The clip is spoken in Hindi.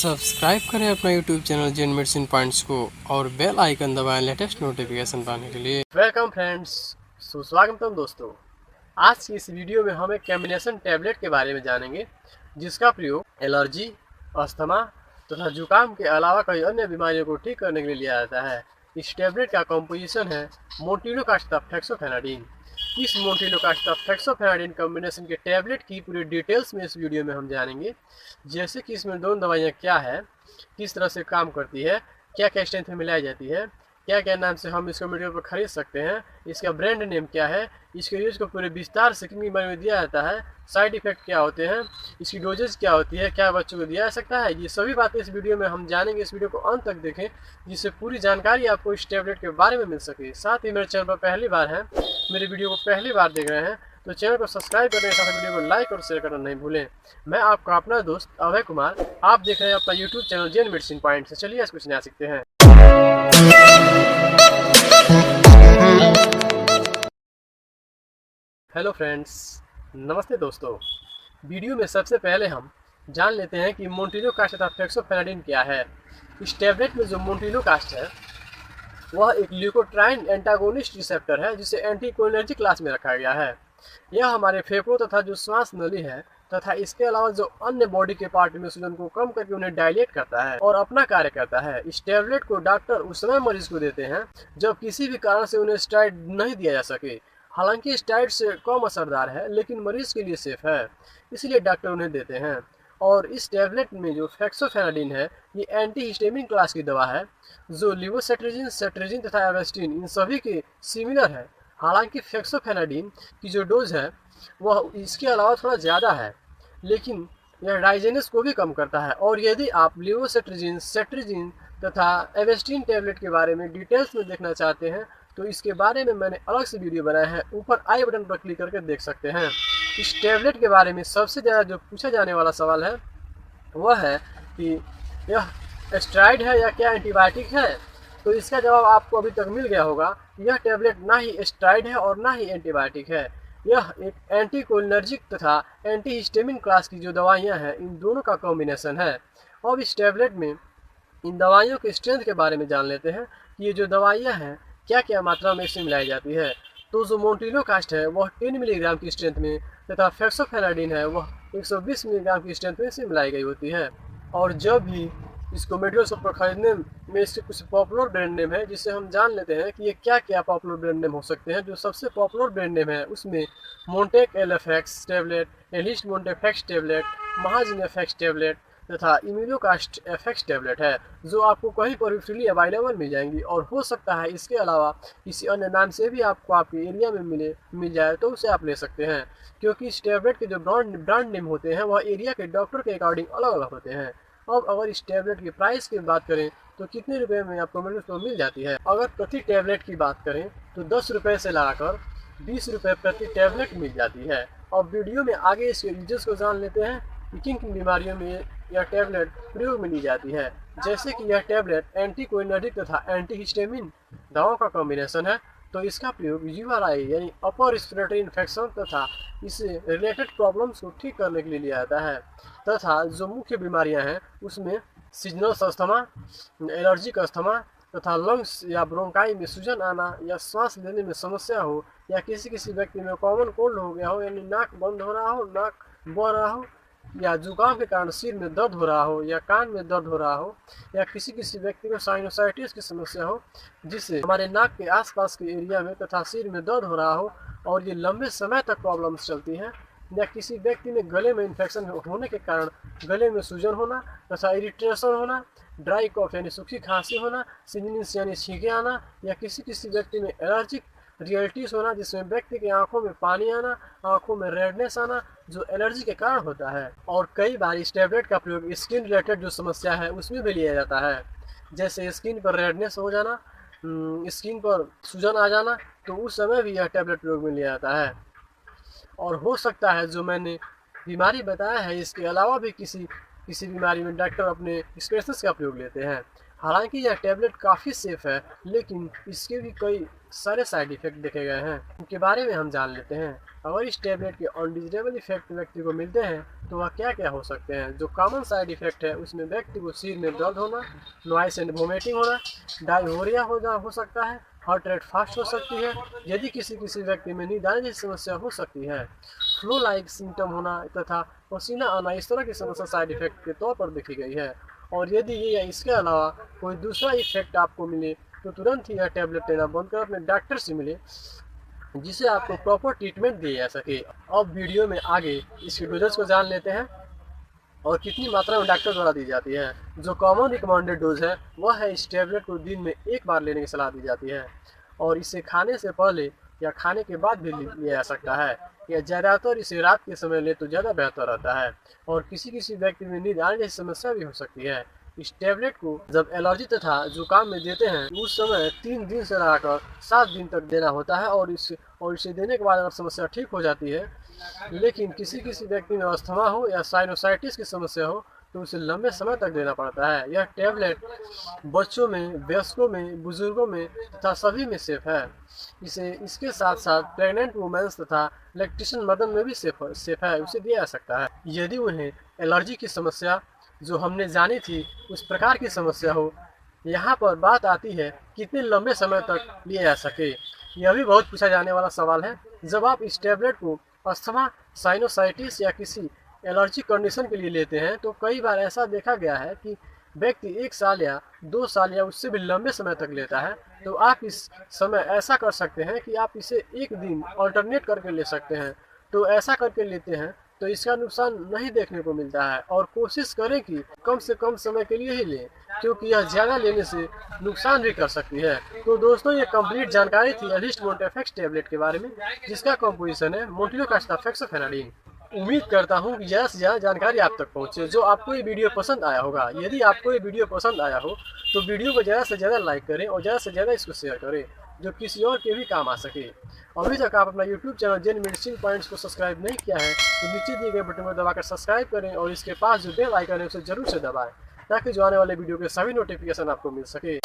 सब्सक्राइब करें अपना यूट्यूब चैनल जेन मेडिसिन पॉइंट्स को और बेल आइकन दबाएं लेटेस्ट नोटिफिकेशन पाने के लिए। वेलकम फ्रेंड्स, सुस्वागतम दोस्तों। आज की इस वीडियो में हम एक कॉम्बिनेशन टैबलेट के बारे में जानेंगे जिसका प्रयोग एलर्जी, अस्थमा तथा जुकाम के अलावा कई अन्य बीमारियों को ठीक करने के लिए लिया जाता है। इस टैबलेट का कॉम्पोजिशन है मोंटिलोकास्ट फेक्सोफेनाडिन। इस मोंटिलोकास्ट फेक्सोफेनाडिन कॉम्बिनेशन के टैबलेट की पूरी डिटेल्स में इस वीडियो में हम जानेंगे, जैसे कि इसमें दोनों दवाइयाँ क्या है, किस तरह से काम करती है, क्या क्या स्ट्रेंथ में मिलाई जाती है, क्या क्या नाम से हम इसको मीडिया पर खरीद सकते हैं, इसका ब्रांड नेम क्या है, इसके यूज को पूरे विस्तार से कितनी बार में दिया जाता है, साइड इफेक्ट क्या होते हैं, इसकी डोजेज क्या होती है, क्या बच्चों को दिया जा सकता है, ये सभी बातें इस वीडियो में हम जानेंगे। इस वीडियो को अंत तक देखें जिससे पूरी जानकारी आपको इस टैबलेट के बारे में मिल सके। साथ ही मेरे चैनल पर पहली बार है, मेरे वीडियो को पहली बार देख रहे हैं तो चैनल को सब्सक्राइब करने के साथ वीडियो को लाइक और शेयर करना नहीं भूलें। मैं आपका अपना दोस्त अभय कुमार, आप देख रहे हैं अपना यूट्यूब चैनल जेन मेडिसिन पॉइंट से। चलिए आज कुछ नया सीखते हैं। हेलो फ्रेंड्स, नमस्ते दोस्तों। वीडियो में सबसे पहले हम जान लेते हैं कि मोंटिलोकास्ट तथा फेक्सोफेनाडिन क्या है। इस टैबलेट में जो मोंटिलोकास्ट है वह एक ल्यूकोट्राइन एंटागोनिस्ट रिसेप्टर है जिसे एंटीकोलिनर्जिक क्लास में रखा गया है। यह हमारे फेफड़ों तथा जो श्वास नली है तथा इसके अलावा जो अन्य बॉडी के पार्ट में सूजन को कम करके उन्हें डायलेट करता है और अपना कार्य करता है। इस टैबलेट को डॉक्टर उस समय मरीज को देते हैं जब किसी भी कारण से उन्हें स्टेरॉइड नहीं दिया जा सके। हालांकि स्टेरॉइड से कम असरदार है लेकिन मरीज के लिए सेफ है, इसलिए डॉक्टर उन्हें देते हैं। और इस टैबलेट में जो फेक्सोफेनाडिन है ये एंटी हिस्टामिन क्लास की दवा है जो लिवोसेट्रिजिन, सेट्रिजिन तथा एवेस्टिन इन सभी के सिमिलर है। हालांकि फेक्सोफेनाडिन की जो डोज है वह इसके अलावा थोड़ा ज़्यादा है, लेकिन यह डाइजेनेस को भी कम करता है। और यदि आप लिवोसेट्रिजिन, सेट्रिजिन तथा एवेस्टिन टैबलेट के बारे में डिटेल्स में देखना चाहते हैं तो इसके बारे में मैंने अलग से वीडियो बनाया है, ऊपर आई बटन पर क्लिक करके देख सकते हैं। इस टैबलेट के बारे में सबसे ज़्यादा जो पूछा जाने वाला सवाल है वह है कि यह स्टेरॉइड है या क्या एंटीबायोटिक है। तो इसका जवाब आपको अभी तक मिल गया होगा। यह टैबलेट ना ही स्टेरॉइड है और ना ही एंटीबायोटिक है। यह एक एंटीकोलिनर्जिक तथा एंटी हिस्टामिन क्लास की जो दवाइयाँ हैं इन दोनों का कॉम्बिनेशन है। अब इस टैबलेट में इन दवाइयों के स्ट्रेंथ के बारे में जान लेते हैं कि ये जो दवाइयाँ हैं क्या क्या मात्रा में इसमें मिलाई जाती है। तो जो मोंटिलोकास्ट है वह 10 मिलीग्राम की स्ट्रेंथ में तथा फेक्सोफेनाडिन है वह 120 मिलीग्राम की स्ट्रेंथ में इसे मिलाई गई होती है। और जब भी इसको मेडिकल शॉप पर खरीदने में इसके कुछ पॉपुलर ब्रांड नेम है जिससे हम जान लेते हैं कि ये क्या क्या पॉपुलर ब्रांड नेम हो सकते हैं। जो सबसे पॉपुलर ब्रांड नेम है उसमें मोंटेक एलएफएक्स टैबलेट, एलिस्ट मोंटेफेक्स टैबलेट, महाजिन एफएक्स टैबलेट तथा इम्यूलोकास्ट एफएक्स टैबलेट है जो आपको कहीं पर भी फ्रीली अवेलेबल मिल जाएंगी। और हो सकता है इसके अलावा किसी अन्य नाम से भी आपको आपके एरिया में मिल जाए तो उसे आप ले सकते हैं, क्योंकि इस टैबलेट के जो ब्रांड नेम होते हैं वह एरिया के डॉक्टर के अकॉर्डिंग अलग अलग होते हैं। अब अगर इस टैबलेट की प्राइस की बात करें तो कितने रुपए में आपको मेडिकल स्टोर मिल जाती है। अगर प्रति टैबलेट की बात करें तो 10 रुपये से लगाकर 20 रुपये प्रति टैबलेट मिल जाती है। अब वीडियो में आगे इसके यूजेस को जान लेते हैं कि किन किन बीमारियों में यह टैबलेट प्रयोग में ली जाती है। जैसे कि यह टैबलेट एंटीकोलिनर्जिक तथा एंटी हिस्टामिन दवाओं का कॉम्बिनेशन है, तो इसका प्रयोग यूआरआई यानी अपर रेस्पिरेटरी इन्फेक्शन तथा इससे रिलेटेड प्रॉब्लम्स को ठीक करने के लिए लिया जाता है। तथा जो मुख्य बीमारियां हैं उसमें सीजनल अस्थमा, एलर्जिक अस्थमा तथा लंग्स या ब्रोंकाई में सूजन आना या सांस लेने में समस्या हो या किसी व्यक्ति में कॉमन कोल्ड हो गया हो यानी नाक बंद हो रहा हो, नाक बह रहा हो या जुकाम के कारण सिर में दर्द हो रहा हो या कान में दर्द हो रहा हो या किसी व्यक्ति को साइनोसाइटिस की समस्या हो जिससे हमारे नाक के आसपास के एरिया में तथा सिर में दर्द हो रहा हो और ये लंबे समय तक प्रॉब्लम्स चलती हैं, या किसी व्यक्ति में गले में इन्फेक्शन होने के कारण गले में सूजन होना तथा इरिटेशन होना, ड्राई कॉफ यानी सूखी खांसी होना, सिजनिस यानी छींके आना या किसी व्यक्ति में एलर्जिक रियलिटीज होना जिसमें व्यक्ति की आंखों में पानी आना, आंखों में रेडनेस आना जो एलर्जी के कारण होता है। और कई बार इस टैबलेट का प्रयोग स्किन रिलेटेड जो समस्या है उसमें भी लिया जाता है, जैसे स्किन पर रेडनेस हो जाना, स्किन पर सूजन आ जाना, तो उस समय भी यह टैबलेट प्रयोग में लिया जाता है। और हो सकता है जो मैंने बीमारी बताया है इसके अलावा भी किसी बीमारी में डॉक्टर अपने स्पेशलिस्ट का प्रयोग लेते हैं। हालांकि यह टैबलेट काफ़ी सेफ है, लेकिन इसके भी कई सारे साइड इफ़ेक्ट देखे गए हैं, उनके बारे में हम जान लेते हैं। अगर इस टैबलेट के अनडिजिटेबल इफेक्ट व्यक्ति को मिलते हैं तो वह क्या क्या हो सकते हैं। जो कॉमन साइड इफेक्ट है उसमें व्यक्ति को सिर में दर्द होना, नॉइस एंड वोमिटिंग होना, डायरिया हो सकता है, हार्ट रेट फास्ट हो सकती है, यदि किसी व्यक्ति में नींद आने जैसी समस्या हो सकती है, फ्लू लाइक सिम्टम होना तथा पसीना आना, इस तरह की समस्या साइड इफेक्ट के तौर पर देखी गई है। और यदि ये या इसके अलावा कोई दूसरा इफेक्ट आपको मिले तो तुरंत ही यह टैबलेट लेना बंद कर अपने डॉक्टर से मिले, जिसे आपको प्रॉपर ट्रीटमेंट दिया जा सके। अब वीडियो में आगे इसकी डोजेस को जान लेते हैं और कितनी मात्रा में डॉक्टर द्वारा दी जाती है। जो कॉमन रिकमेंडेड डोज है वह है इस टैबलेट को दिन में एक बार लेने की सलाह दी जाती है और इसे खाने से पहले या खाने के बाद भी लिया जा सकता है, या ज़्यादातर इसे रात के समय ले तो ज़्यादा बेहतर रहता है। और किसी व्यक्ति में नींद आने जैसी समस्या भी हो सकती है। इस टैबलेट को जब एलर्जी तथा जुकाम में देते हैं उस समय 3 दिन से लगाकर 7 दिन तक देना होता है और इसे देने के बाद अगर समस्या ठीक हो जाती है, लेकिन किसी व्यक्ति में अस्थमा हो या साइनोसाइटिस की समस्या हो तो उसे लंबे समय तक देना पड़ता है। यह टैबलेट बच्चों में, वयस्कों में, बुजुर्गों में तथा सभी में सेफ है। इसके साथ साथ प्रेग्नेंट वुमेन्स तथा लैक्टेशन मदर में भी सेफ है, उसे दिया जा सकता है। यदि उन्हें एलर्जी की समस्या जो हमने जानी थी उस प्रकार की समस्या हो। यहाँ पर बात आती है कितने लंबे समय तक लिया जा सके, यह भी बहुत पूछा जाने वाला सवाल है। जब आप इस टैबलेट को अस्थमा, साइनोसाइटिस या किसी एलर्जी कंडीशन के लिए लेते हैं तो कई बार ऐसा देखा गया है कि व्यक्ति 1 साल या 2 साल या उससे भी लंबे समय तक लेता है। तो आप इस समय ऐसा कर सकते हैं कि आप इसे एक दिन अल्टरनेट करके ले सकते हैं। तो ऐसा करके लेते हैं तो इसका नुकसान नहीं देखने को मिलता है। और कोशिश करें कि कम से कम समय के लिए ही लें, क्योंकि यह ज़्यादा लेने से नुकसान भी कर सकती है। तो दोस्तों, ये कंप्लीट जानकारी थी एलिस्ट मोंटेफेक्स टैबलेट के बारे में, जिसका कंपोजिशन है मोंटिलोकास्टाफेक्सोफेनाडिन। उम्मीद करता हूँ कि ज़्यादा से ज़्यादा जानकारी आप तक पहुँचे। जो आपको ये वीडियो पसंद आया होगा, यदि आपको ये वीडियो पसंद आया हो तो वीडियो को ज़्यादा से ज़्यादा लाइक करें और ज़्यादा से ज़्यादा इसको शेयर करें, जो किसी और के भी काम आ सके। अभी तक आप अपना YouTube चैनल जेन मेडिसिन पॉइंट्स को सब्सक्राइब नहीं किया है तो नीचे दिए गए बटन को दबाकर सब्सक्राइब करें और इसके पास जो बेल आइकन है उसे जरूर से दबाएं, ताकि जो आने वाले वीडियो के सभी नोटिफिकेशन आपको मिल सके।